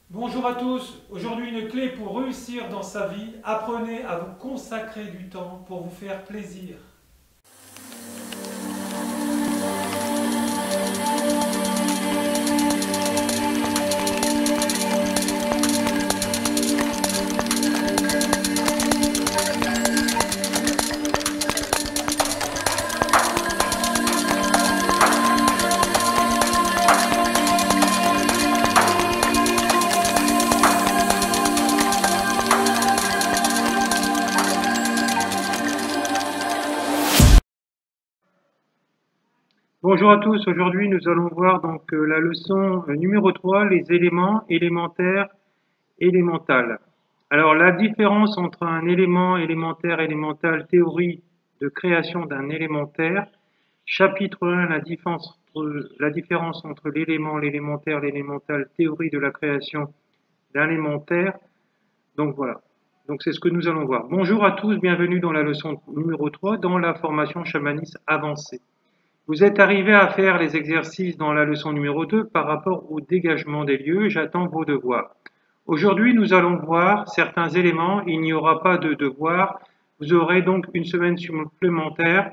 Bonjour à tous, aujourd'hui une clé pour réussir dans sa vie, apprenez à vous consacrer du temps pour vous faire plaisir. Bonjour à tous, aujourd'hui nous allons voir la leçon numéro 3, les éléments élémentaires, élémental. Alors la différence entre un élément élémentaire, élémental, théorie de création d'un élémentaire, chapitre 1, la différence entre l'élément, l'élémentaire, l'élémental, théorie de la création d'un élémentaire. Donc voilà, donc c'est ce que nous allons voir. Bonjour à tous, bienvenue dans la leçon numéro 3 dans la formation chamanisme avancée. Vous êtes arrivés à faire les exercices dans la leçon numéro 2 par rapport au dégagement des lieux. J'attends vos devoirs. Aujourd'hui, nous allons voir certains éléments. Il n'y aura pas de devoirs. Vous aurez donc une semaine supplémentaire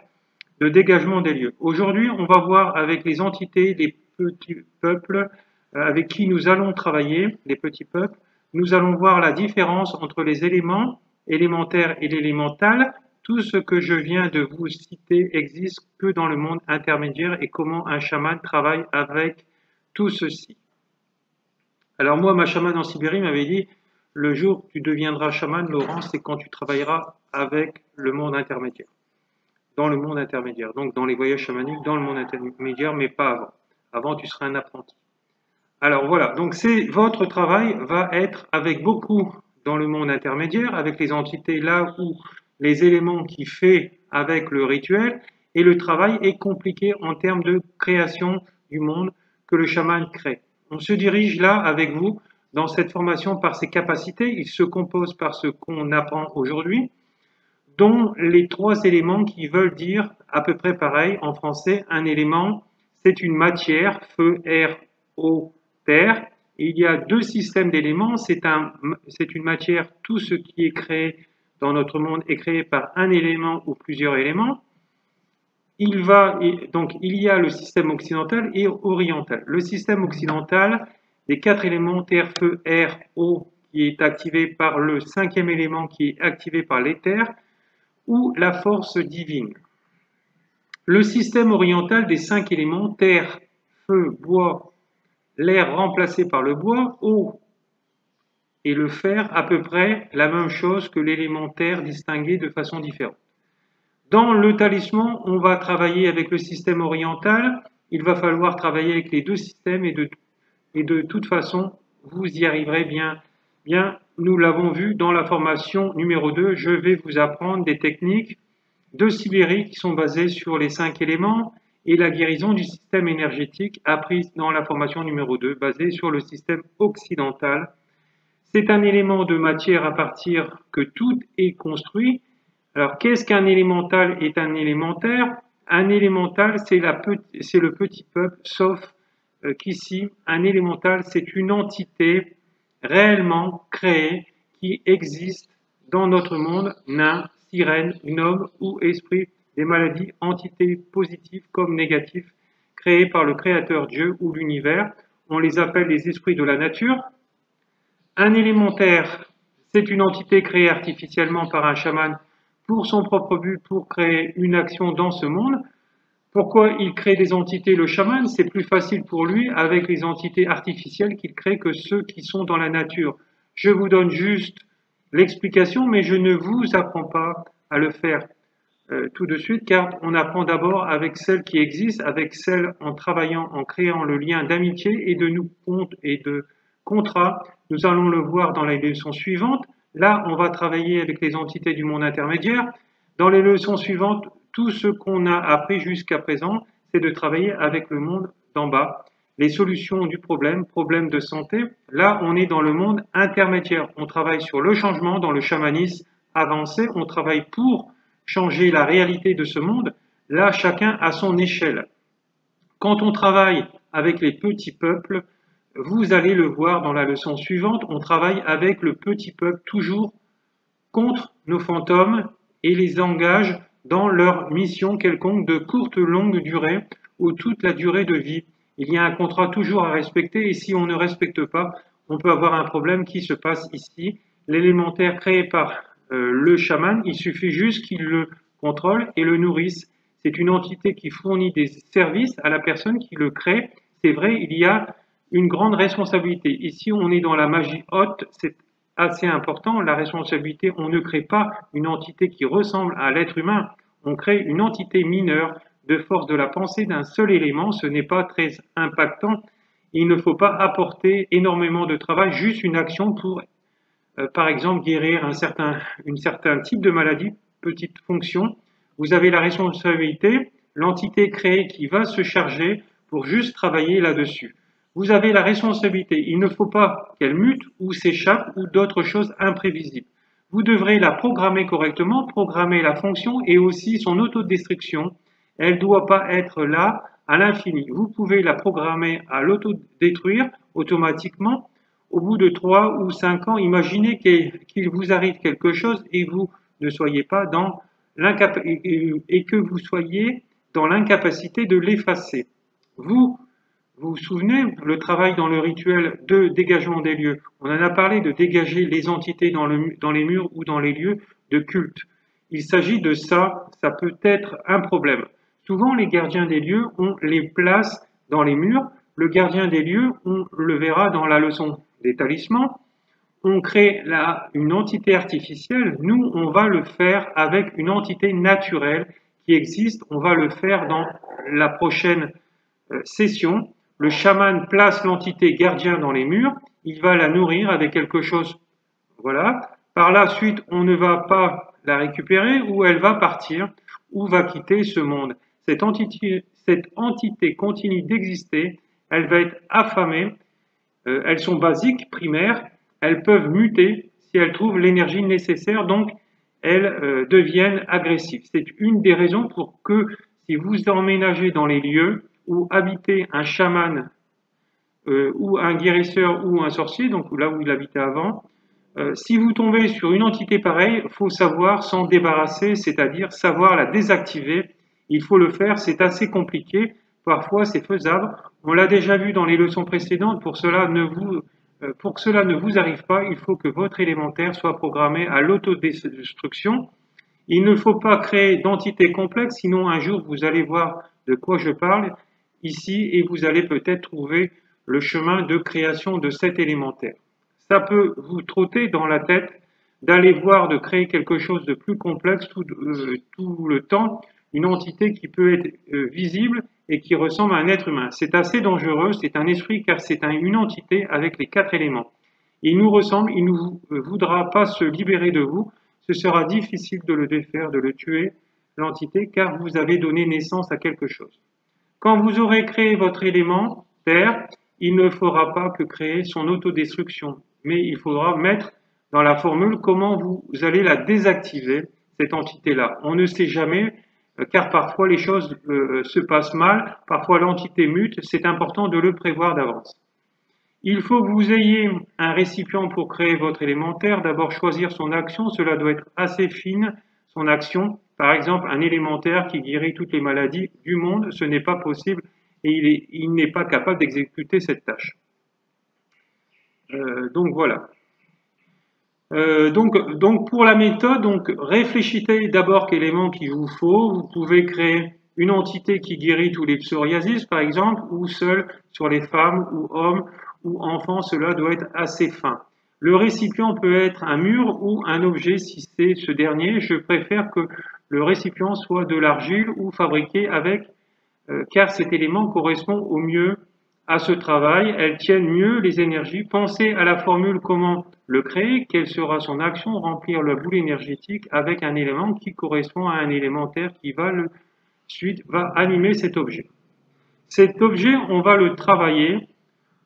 de dégagement des lieux. Aujourd'hui, on va voir avec les entités, les petits peuples avec qui nous allons travailler, les petits peuples. Nous allons voir la différence entre les éléments élémentaires et l'élémental. Tout ce que je viens de vous citer existe que dans le monde intermédiaire et comment un chaman travaille avec tout ceci. Alors moi, ma chamane en Sibérie m'avait dit, le jour où tu deviendras chaman, Laurent, c'est quand tu travailleras avec le monde intermédiaire. Dans le monde intermédiaire, donc dans les voyages chamaniques, dans le monde intermédiaire, mais pas avant. Avant, tu seras un apprenti. Alors voilà, donc votre travail va être avec beaucoup dans le monde intermédiaire, avec les entités là où les éléments qui fait avec le rituel, et le travail est compliqué en termes de création du monde que le chaman crée. On se dirige là avec vous dans cette formation par ses capacités. Il se compose par ce qu'on apprend aujourd'hui, dont les trois éléments qui veulent dire à peu près pareil en français. Un élément, c'est une matière, feu, air, eau, terre. Et il y a deux systèmes d'éléments. C'est une matière, tout ce qui est créé dans notre monde est créé par un élément ou plusieurs éléments. Donc, il y a le système occidental et oriental. Le système occidental, les quatre éléments, terre, feu, air, eau, qui est activé par le cinquième élément qui est activé par l'éther, ou la force divine. Le système oriental des cinq éléments, terre, feu, bois, l'air remplacé par le bois, eau et le fer, à peu près la même chose que l'élémentaire distingué de façon différente. Dans le talisman, on va travailler avec le système oriental, il va falloir travailler avec les deux systèmes et de toute façon, vous y arriverez bien. Nous l'avons vu dans la formation numéro 2, je vais vous apprendre des techniques de Sibérie qui sont basées sur les 5 éléments et la guérison du système énergétique apprise dans la formation numéro 2, basée sur le système occidental. C'est un élément de matière à partir que tout est construit. Alors, qu'est-ce qu'un élémental est un élémentaire? Un élémental, c'est le petit peuple, sauf qu'ici, un élémental, c'est une entité réellement créée qui existe dans notre monde, nain, sirène, gnome ou esprit des maladies, entités positives comme négatives, créées par le créateur Dieu ou l'univers. On les appelle les esprits de la nature. Un élémentaire, c'est une entité créée artificiellement par un chaman pour son propre but, pour créer une action dans ce monde. Pourquoi il crée des entités, le chaman? C'est plus facile pour lui avec les entités artificielles qu'il crée que ceux qui sont dans la nature. Je vous donne juste l'explication, mais je ne vous apprends pas à le faire tout de suite, car on apprend d'abord avec celles qui existent, avec celles en travaillant, en créant le lien d'amitié et de compte et de contrat. Nous allons le voir dans les leçons suivantes. Là, on va travailler avec les entités du monde intermédiaire. Dans les leçons suivantes, tout ce qu'on a appris jusqu'à présent, c'est de travailler avec le monde d'en bas. Les solutions du problème de santé, là, on est dans le monde intermédiaire. On travaille sur le changement dans le chamanisme avancé. On travaille pour changer la réalité de ce monde. Là, chacun à son échelle. Quand on travaille avec les petits peuples, Vous allez le voir dans la leçon suivante, on travaille avec le petit peuple toujours contre nos fantômes et les engage dans leur mission quelconque de courte ou longue durée ou toute la durée de vie. Il y a un contrat toujours à respecter et si on ne respecte pas, on peut avoir un problème qui se passe ici. L'élémentaire créé par le chaman, il suffit juste qu'il le contrôle et le nourrisse. C'est une entité qui fournit des services à la personne qui le crée. C'est vrai, il y a une grande responsabilité. Ici, on est dans la magie haute, c'est assez important. La responsabilité, on ne crée pas une entité qui ressemble à l'être humain, on crée une entité mineure de force de la pensée d'un seul élément. Ce n'est pas très impactant. Il ne faut pas apporter énormément de travail, juste une action pour, par exemple, guérir un certain type de maladie, petite fonction. Vous avez la responsabilité, l'entité créée qui va se charger pour juste travailler là-dessus. Vous avez la responsabilité, il ne faut pas qu'elle mute ou s'échappe ou d'autres choses imprévisibles. Vous devrez la programmer correctement, programmer la fonction et aussi son autodestruction. Elle ne doit pas être là à l'infini. Vous pouvez la programmer à l'autodétruire automatiquement. Au bout de 3 ou 5 ans, imaginez qu'il vous arrive quelque chose et vous ne soyez pas dans et que vous soyez dans l'incapacité de l'effacer. Vous vous souvenez, le travail dans le rituel de dégagement des lieux, on en a parlé de dégager les entités dans les murs ou dans les lieux de culte. Il s'agit de ça, ça peut être un problème. Souvent, les gardiens des lieux, on les place dans les murs. Le gardien des lieux, on le verra dans la leçon des talismans. On crée là une entité artificielle. Nous, on va le faire avec une entité naturelle qui existe. On va le faire dans la prochaine session. Le chaman place l'entité gardien dans les murs, il va la nourrir avec quelque chose, voilà. Par la suite, on ne va pas la récupérer ou elle va partir ou va quitter ce monde. Cette entité continue d'exister, elle va être affamée, elles sont basiques, primaires, elles peuvent muter si elles trouvent l'énergie nécessaire, donc elles deviennent agressives. C'est une des raisons pour que si vous emménagez dans les lieux, où habiter un chaman ou un guérisseur ou un sorcier, donc là où il habitait avant, si vous tombez sur une entité pareille, il faut savoir s'en débarrasser, c'est-à-dire savoir la désactiver. Il faut le faire, c'est assez compliqué, parfois c'est faisable. On l'a déjà vu dans les leçons précédentes, pour que cela ne vous arrive pas, il faut que votre élémentaire soit programmé à l'autodestruction. Il ne faut pas créer d'entités complexes, sinon un jour vous allez voir de quoi je parle ici et vous allez peut-être trouver le chemin de création de cet élémentaire. Ça peut vous trotter dans la tête d'aller voir de créer quelque chose de plus complexe tout le temps, une entité qui peut être visible et qui ressemble à un être humain. C'est assez dangereux, c'est un esprit car c'est une entité avec les 4 éléments. Il nous ressemble, il ne voudra pas se libérer de vous, ce sera difficile de le défaire, de le tuer, l'entité, car vous avez donné naissance à quelque chose. Quand vous aurez créé votre élément, terre, il ne faudra pas que créer son autodestruction, mais il faudra mettre dans la formule comment vous allez la désactiver, cette entité-là. On ne sait jamais, car parfois les choses se passent mal, parfois l'entité mute, c'est important de le prévoir d'avance. Il faut que vous ayez un récipient pour créer votre élémentaire. D'abord, choisir son action. Cela doit être assez fine, son action. Par exemple, un élémentaire qui guérit toutes les maladies du monde, ce n'est pas possible et il n'est pas capable d'exécuter cette tâche. Donc voilà. Donc pour la méthode, donc réfléchissez d'abord quel élément qu'il vous faut. Vous pouvez créer une entité qui guérit tous les psoriasis, par exemple, ou seul sur les femmes ou hommes ou enfants, cela doit être assez fin. Le récipient peut être un mur ou un objet si c'est ce dernier. Je préfère que le récipient soit de l'argile ou fabriqué avec, car cet élément correspond au mieux à ce travail. Elles tiennent mieux les énergies. Pensez à la formule comment le créer, quelle sera son action, remplir la boule énergétique avec un élément qui correspond à un élémentaire qui va va animer cet objet. Cet objet, on va le travailler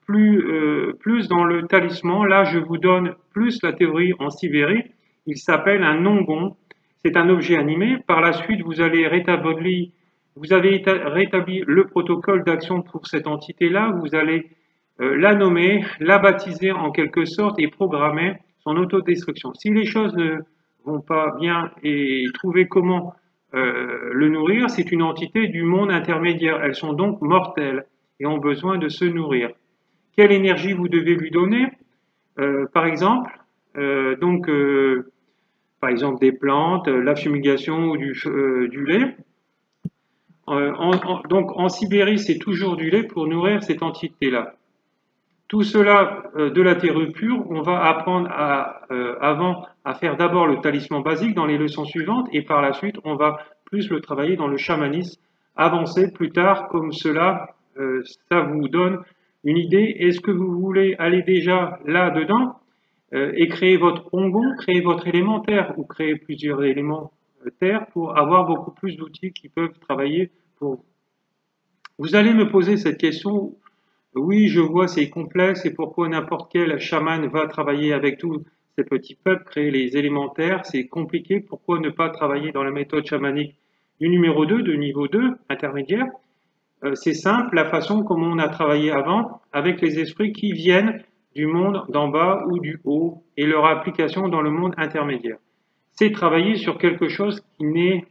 plus dans le talisman. Là, je vous donne plus la théorie en Sibérie. Il s'appelle un nongon. C'est un objet animé. Par la suite, vous avez rétabli le protocole d'action pour cette entité-là. Vous allez la nommer, la baptiser en quelque sorte et programmer son autodestruction. Si les choses ne vont pas bien et trouver comment le nourrir, c'est une entité du monde intermédiaire. Elles sont donc mortelles et ont besoin de se nourrir. Quelle énergie vous devez lui donner? Par exemple, par exemple des plantes, la fumigation ou du lait. Donc en Sibérie, c'est toujours du lait pour nourrir cette entité-là. Tout cela de la terre pure, on va apprendre avant à faire d'abord le talisman basique dans les leçons suivantes et par la suite, on va plus le travailler dans le chamanisme avancé plus tard, comme cela, ça vous donne une idée. Est-ce que vous voulez aller déjà là-dedans et créer votre ongon, créer votre élémentaire ou créer plusieurs éléments terre pour avoir beaucoup plus d'outils qui peuvent travailler pour vous? Vous allez me poser cette question. Oui, je vois, c'est complexe et pourquoi n'importe quel chaman va travailler avec tous ces petits peuples, créer les élémentaires, c'est compliqué. Pourquoi ne pas travailler dans la méthode chamanique du numéro 2, de niveau 2, intermédiaire? C'est simple, la façon comme on a travaillé avant, avec les esprits qui viennent du monde d'en bas ou du haut et leur application dans le monde intermédiaire. C'est travailler sur quelque chose qui n'est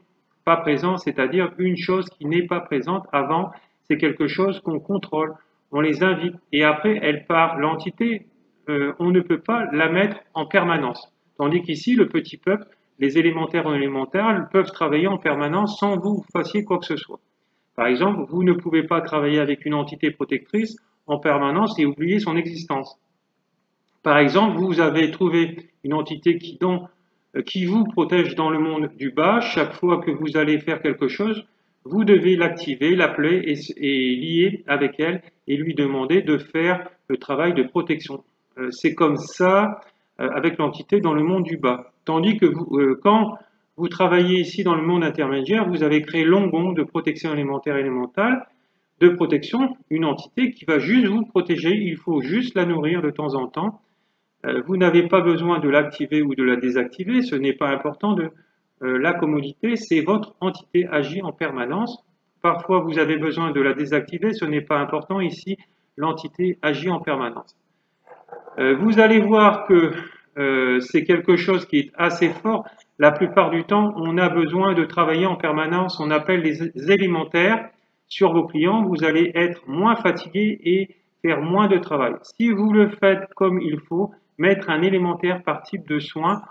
pas présent, c'est-à-dire une chose qui n'est pas présente avant, c'est quelque chose qu'on contrôle. On les invite et après elle part. L'entité, on ne peut pas la mettre en permanence. Tandis qu'ici, le petit peuple, les élémentaires ou élémentaires peuvent travailler en permanence sans vous fassiez quoi que ce soit. Par exemple, vous ne pouvez pas travailler avec une entité protectrice en permanence et oublier son existence. Par exemple, vous avez trouvé une entité qui vous protège dans le monde du bas. Chaque fois que vous allez faire quelque chose, vous devez l'activer, l'appeler et lier avec elle et lui demander de faire le travail de protection. C'est comme ça avec l'entité dans le monde du bas. Tandis que quand vous travaillez ici dans le monde intermédiaire, vous avez créé l'ongon de protection élémentaire élémentale, de protection, une entité qui va juste vous protéger, il faut juste la nourrir de temps en temps. Vous n'avez pas besoin de l'activer ou de la désactiver, ce n'est pas important de la commodité, c'est votre entité agit en permanence. Parfois, vous avez besoin de la désactiver, ce n'est pas important. Ici, l'entité agit en permanence. Vous allez voir que c'est quelque chose qui est assez fort. La plupart du temps, on a besoin de travailler en permanence. On appelle les élémentaires sur vos clients. Vous allez être moins fatigué et faire moins de travail. Si vous le faites comme il faut, mettre un élémentaire par type de soin,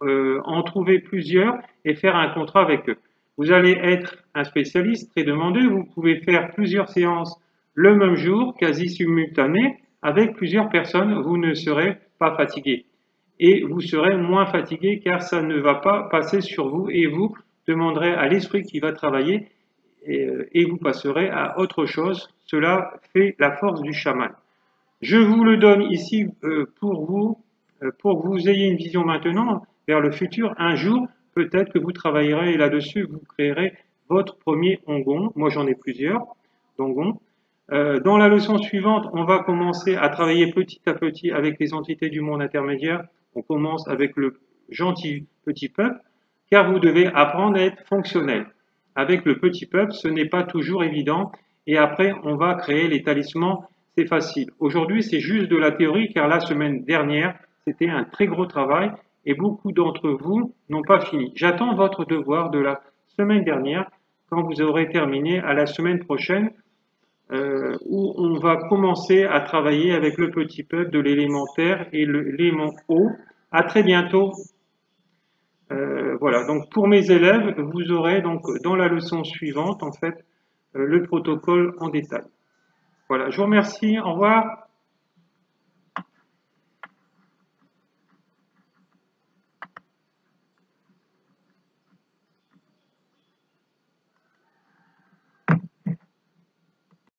en trouver plusieurs et faire un contrat avec eux. Vous allez être un spécialiste très demandé, vous pouvez faire plusieurs séances le même jour, quasi simultanées, avec plusieurs personnes, vous ne serez pas fatigué. Et vous serez moins fatigué car ça ne va pas passer sur vous et vous demanderez à l'esprit qui va travailler et vous passerez à autre chose. Cela fait la force du chaman. Je vous le donne ici pour que vous ayez une vision maintenant vers le futur. Un jour, peut-être que vous travaillerez là-dessus, vous créerez votre premier ongon. Moi, j'en ai plusieurs d'ongons. Dans la leçon suivante, on va commencer à travailler petit à petit avec les entités du monde intermédiaire. On commence avec le gentil petit peuple, car vous devez apprendre à être fonctionnel. Avec le petit peuple, ce n'est pas toujours évident. Et après, on va créer les talismans. C'est facile. Aujourd'hui, c'est juste de la théorie, car la semaine dernière, c'était un très gros travail et beaucoup d'entre vous n'ont pas fini. J'attends votre devoir de la semaine dernière, quand vous aurez terminé, à la semaine prochaine, où on va commencer à travailler avec le petit peuple de l'élémentaire et l'élément haut. À très bientôt. Voilà, donc pour mes élèves, vous aurez donc dans la leçon suivante, en fait, le protocole en détail. Voilà, je vous remercie, au revoir.